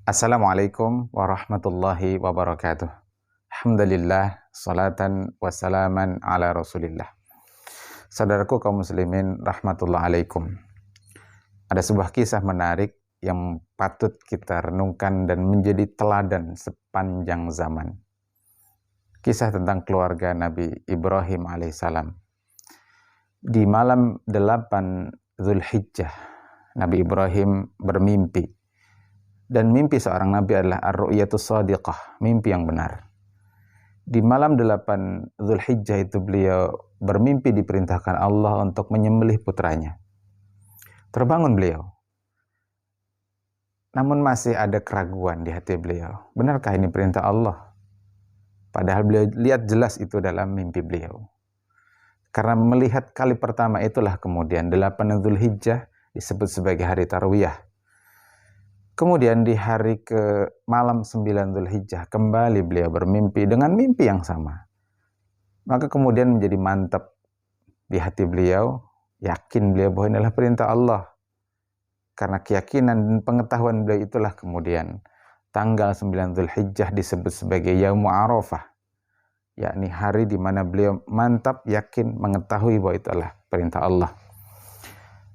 Assalamualaikum warahmatullahi wabarakatuh. Alhamdulillah, salatan wassalaman ala rasulillah. Saudaraku kaum muslimin, rahmatullah alaikum. Ada sebuah kisah menarik yang patut kita renungkan dan menjadi teladan sepanjang zaman. Kisah tentang keluarga Nabi Ibrahim alaihissalam. Di malam 8 Zulhijjah, Nabi Ibrahim bermimpi. Dan mimpi seorang nabi adalah ar-ru'yatus shadiqah, mimpi yang benar. Di malam 8 Zulhijjah itu beliau bermimpi diperintahkan Allah untuk menyembelih putranya. Terbangun beliau. Namun masih ada keraguan di hati beliau. Benarkah ini perintah Allah? Padahal beliau lihat jelas itu dalam mimpi beliau. Karena melihat kali pertama itulah kemudian 8 Zulhijjah disebut sebagai hari Tarwiyah. Kemudian di hari ke malam 9 Zulhijjah kembali beliau bermimpi dengan mimpi yang sama. Maka kemudian menjadi mantap di hati beliau, yakin beliau bahwa inilah perintah Allah. Karena keyakinan dan pengetahuan beliau itulah kemudian tanggal 9 Zulhijjah disebut sebagai Yaumul Arafah, yakni hari di mana beliau mantap yakin mengetahui bahwa itu adalah perintah Allah.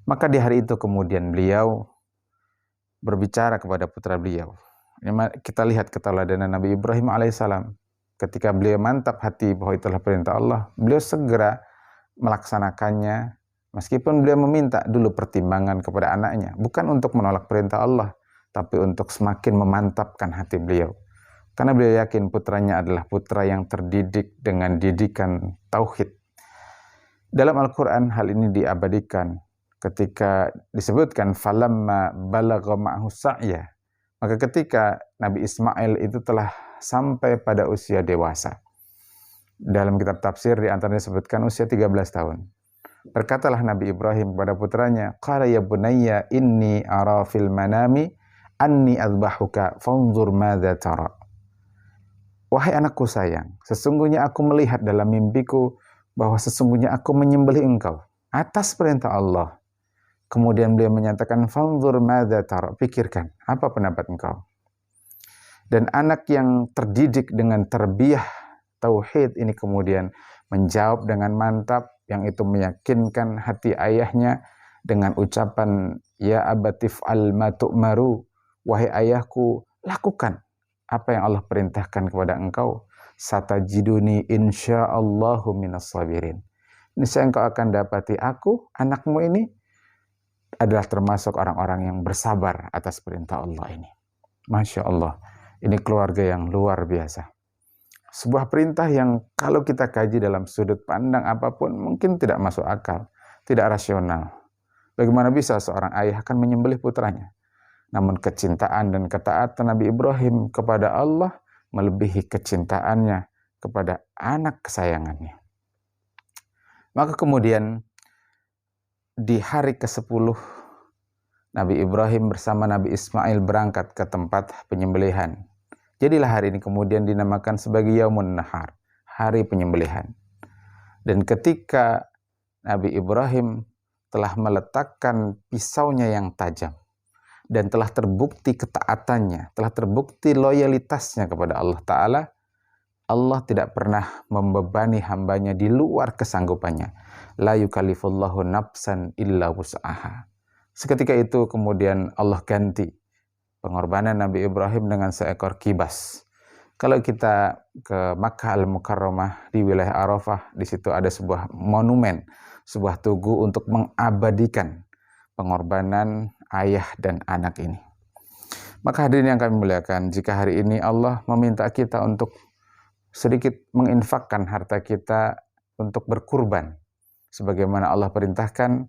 Maka di hari itu kemudian beliau berbicara kepada putra beliau. Kita lihat keteladanan Nabi Ibrahim alaihissalam. Ketika beliau mantap hati bahwa itulah perintah Allah, beliau segera melaksanakannya, meskipun beliau meminta dulu pertimbangan kepada anaknya, bukan untuk menolak perintah Allah, tapi untuk semakin memantapkan hati beliau. Karena beliau yakin putranya adalah putra yang terdidik dengan didikan tauhid. Dalam Al-Quran hal ini diabadikan ketika disebutkan falamma balagha ma'hu sa'ya, maka ketika Nabi Ismail itu telah sampai pada usia dewasa. Dalam kitab tafsir di antaranya disebutkan usia 13 tahun. Berkatalah Nabi Ibrahim kepada putranya, qala ya bunayya inni ara fil manami anni adbahuka fanzur madza tara. Wahai anakku sayang, sesungguhnya aku melihat dalam mimpiku bahwa sesungguhnya aku menyembelih engkau atas perintah Allah. Kemudian beliau menyatakan, fanzur madza tara, pikirkan, apa pendapat engkau? Dan anak yang terdidik dengan tarbiyah tauhid ini kemudian menjawab dengan mantap, yang itu meyakinkan hati ayahnya dengan ucapan, ya abatif ma tu'maru, wahai ayahku, lakukan apa yang Allah perintahkan kepada engkau. Satajiduni insyaallahu minas sabirin. Niscaya engkau akan dapati aku, anakmu ini, adalah termasuk orang-orang yang bersabar atas perintah Allah ini. Masya Allah, ini keluarga yang luar biasa. Sebuah perintah yang kalau kita kaji dalam sudut pandang apapun mungkin tidak masuk akal, tidak rasional. Bagaimana bisa seorang ayah akan menyembelih putranya? Namun kecintaan dan ketaatan Nabi Ibrahim kepada Allah melebihi kecintaannya kepada anak kesayangannya. Maka kemudian di hari ke-10, Nabi Ibrahim bersama Nabi Ismail berangkat ke tempat penyembelihan. Jadilah hari ini kemudian dinamakan sebagai Yaumun Nahar, hari penyembelihan. Dan ketika Nabi Ibrahim telah meletakkan pisaunya yang tajam, dan telah terbukti ketaatannya, telah terbukti loyalitasnya kepada Allah Ta'ala, Allah tidak pernah membebani hambanya di luar kesanggupannya. La yukallifullahu nafsan illa wus'aha. Seketika itu kemudian Allah ganti pengorbanan Nabi Ibrahim dengan seekor kibas. Kalau kita ke Makkah Al-Mukarramah di wilayah Arafah, di situ ada sebuah monumen, sebuah tugu untuk mengabadikan pengorbanan ayah dan anak ini. Maka hadirin yang kami muliakan, jika hari ini Allah meminta kita untuk sedikit menginfakkan harta kita untuk berkurban, sebagaimana Allah perintahkan,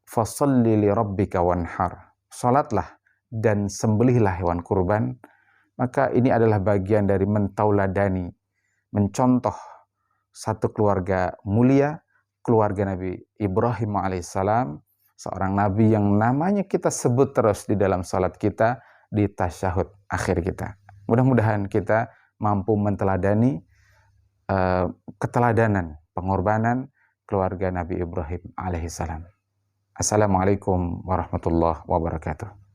fasholli li rabbika wanhar, salatlah dan sembelihlah hewan kurban, maka ini adalah bagian dari mentauladani, mencontoh satu keluarga mulia, keluarga Nabi Ibrahim alaihissalam, seorang nabi yang namanya kita sebut terus di dalam salat kita, di tasyahud akhir kita. Mudah-mudahan kita mampu menteladani keteladanan, pengorbanan keluarga Nabi Ibrahim alaihissalam. Assalamualaikum warahmatullahi wabarakatuh.